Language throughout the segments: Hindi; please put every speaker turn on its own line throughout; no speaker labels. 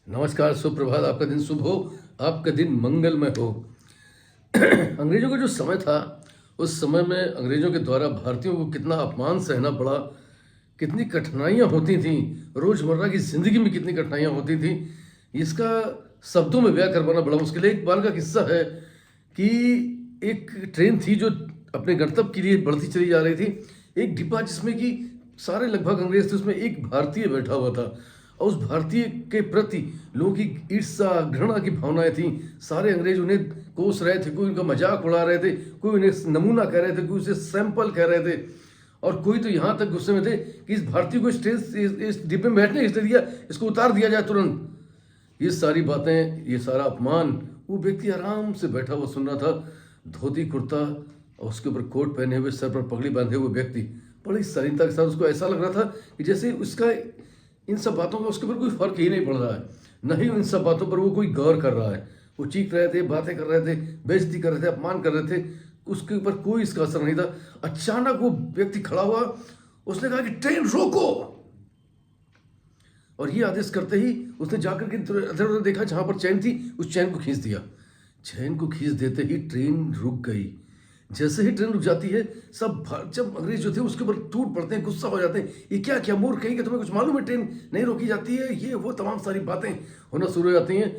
नमस्कार, सुप्रभात। आपका दिन शुभ हो, आपका दिन मंगलमय हो। अंग्रेजों का जो समय था, उस समय में अंग्रेजों के द्वारा भारतीयों को कितना अपमान सहना पड़ा, कितनी कठिनाइयाँ होती थीं, रोज़मर्रा की ज़िंदगी में कितनी कठिनाइयाँ होती थीं, इसका शब्दों में बयां करवाना बड़ा मुश्किल है। एक बार का किस्सा है कि एक ट्रेन थी जो अपने गंतव्य के लिए बढ़ती चली जा रही थी। एक डिब्बा जिसमें कि सारे लगभग अंग्रेज थे, उसमें एक भारतीय बैठा हुआ था और उस भारतीय के प्रति लोगों की ईर्ष्या घृणा की भावनाएं थीं। सारे अंग्रेज उन्हें कोस रहे थे, कोई उनका मजाक उड़ा रहे थे, कोई उन्हें नमूना कह रहे थे, कोई उसे सैंपल कह रहे थे और कोई तो यहाँ तक गुस्से में थे कि इस भारतीय को इस डिब्बे में बैठने इसलिए दिया, इसको उतार दिया जाए तुरंत। ये सारी बातें, ये सारा अपमान, वो व्यक्ति आराम से बैठा हुआ सुन रहा था। धोती कुर्ता और उसके ऊपर कोट पहने हुए, सर पर पगड़ी बांधे हुए व्यक्ति बड़ी शालीनता के साथ, उसको ऐसा लग रहा था कि जैसे उसका इन सब बातों का उसके ऊपर कोई फर्क ही नहीं पड़ रहा है, नहीं इन सब बातों पर वो कोई गौर कर रहा है। वो चीख रहे थे, बातें कर रहे थे, बेइज्जती कर रहे थे, अपमान कर रहे थे, उसके ऊपर कोई इसका असर नहीं था। अचानक वो व्यक्ति खड़ा हुआ, उसने कहा कि ट्रेन रोको। और ये आदेश करते ही उसने जाकर के इधर उधर देखा, जहां पर चैन थी उस चैन को खींच दिया। चैन को खींच देते ही ट्रेन रुक गई। जैसे ही ट्रेन रुक जाती है, जब अंग्रेज जो थे उसके ऊपर टूट पड़ते हैं, गुस्सा हो जाते हैं। ये क्या क्या मूर्ख कहीं कि तुम्हें कुछ मालूम है, ट्रेन नहीं रोकी जाती है, ये वो तमाम सारी बातें होना शुरू हो जाती हैं।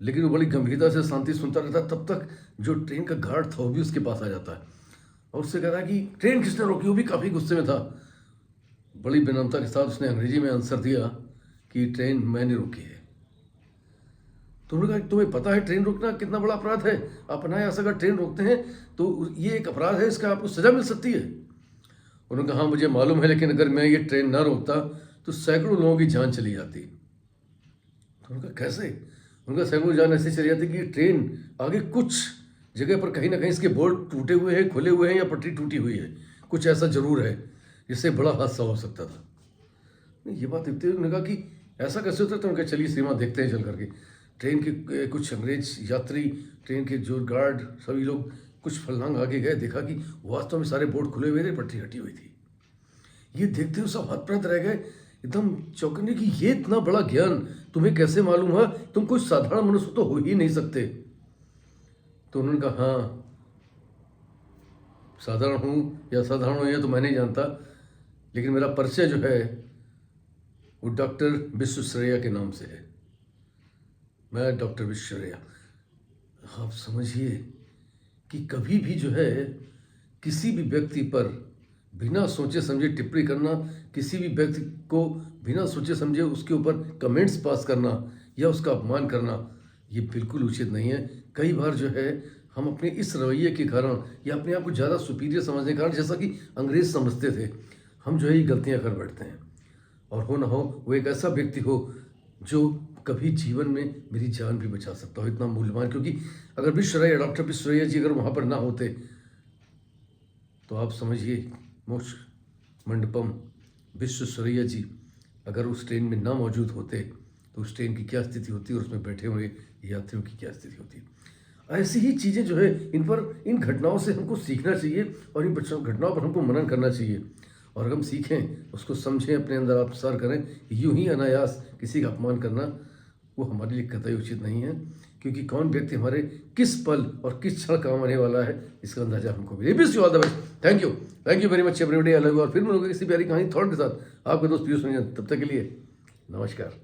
लेकिन वो बड़ी गंभीरता से शांति सुनता रहता। तब तक जो ट्रेन का गार्ड था वो भी उसके पास आ जाता है और उससे कहता है कि ट्रेन किसने रोकी। वो भी काफ़ी गुस्से में था। बड़ी विनम्रता के साथ उसने अंग्रेजी में आंसर दिया कि ट्रेन मैंने रोकी है। तो उन्होंने कहा तुम्हें पता है ट्रेन रोकना कितना बड़ा अपराध है, आप अनायास अगर ट्रेन रोकते हैं तो ये एक अपराध है, इसका आपको सजा मिल सकती है। उन्होंने कहा हाँ मुझे मालूम है, लेकिन अगर मैं ये ट्रेन ना रोकता तो सैकड़ों लोगों की जान चली जाती। तो उन्होंने कहा कैसे? उनका सैकड़ों जान ऐसे चली जाती कि ट्रेन आगे कुछ जगह पर कहीं ना कहीं इसके बोर्ड टूटे हुए हैं, खुले हुए हैं या पटरी टूटी हुई है, कुछ ऐसा जरूर है जिससे बड़ा हादसा हो सकता था। ये बात देखते हुए उन्होंने कहा कि ऐसा कैसे होता है? तो उनका चलिए सिनेमा देखते हैं चल करके। ट्रेन के कुछ अंग्रेज यात्री, ट्रेन के जो गार्ड, सभी लोग कुछ फलनांग आगे गए, देखा कि वास्तव में सारे बोर्ड खुले हुए थे, पटरी हटी हुई थी। ये देखते हुए सब हतप्रभ रह गए, एकदम चौंकने की ये इतना बड़ा ज्ञान तुम्हें कैसे मालूम हुआ? तुम कोई साधारण मनुष्य तो हो ही नहीं सकते। तो उन्होंने कहा हाँ, साधारण हूँ या साधारण हूँ ये तो मैं नहीं जानता, लेकिन मेरा परिचय जो है वो डॉक्टर विश्वेश्वरैया के नाम से है। मैं डॉक्टर विश्वेश्वरैया। आप समझिए कि कभी भी जो है किसी भी व्यक्ति पर बिना सोचे समझे टिप्पणी करना, किसी भी व्यक्ति को बिना सोचे समझे उसके ऊपर कमेंट्स पास करना या उसका अपमान करना, ये बिल्कुल उचित नहीं है। कई बार जो है हम अपने इस रवैये के कारण या अपने आप को ज़्यादा सुपीरियर समझने के कारण, जैसा कि अंग्रेज समझते थे, हम जो है ये गलतियाँ कर बैठते हैं। और हो ना हो वो एक ऐसा व्यक्ति हो जो कभी जीवन में मेरी जान भी बचा सकता हो, इतना मूल्यवान। क्योंकि अगर विश्वेश्वरैया, डॉक्टर विश्वेश्वरैया जी अगर वहाँ पर ना होते तो आप समझिए मोक्ष मंडपम विश्वेश्वरैया जी अगर उस ट्रेन में ना मौजूद होते तो उस ट्रेन की क्या स्थिति होती और उसमें बैठे हुए यात्रियों की क्या स्थिति होती। ऐसी ही चीज़ें जो है इन घटनाओं से हमको सीखना चाहिए और इन घटनाओं पर हमको मनन करना चाहिए। और अगर हम सीखें, उसको समझें, अपने अंदर आत्मसात करें, यूं ही अनायास किसी का अपमान करना वो हमारे लिए कतई उचित नहीं है। क्योंकि कौन व्यक्ति हमारे किस पल और किस क्षण काम आने वाला है, इसका अंदाजा हमको भी। Wish you all the best. Thank you very much everybody. अलग और फिर मिलूंगा किसी प्यारी कहानी थॉट के साथ। आपका दोस्त पीयूष रंजन। तब तक के लिए नमस्कार।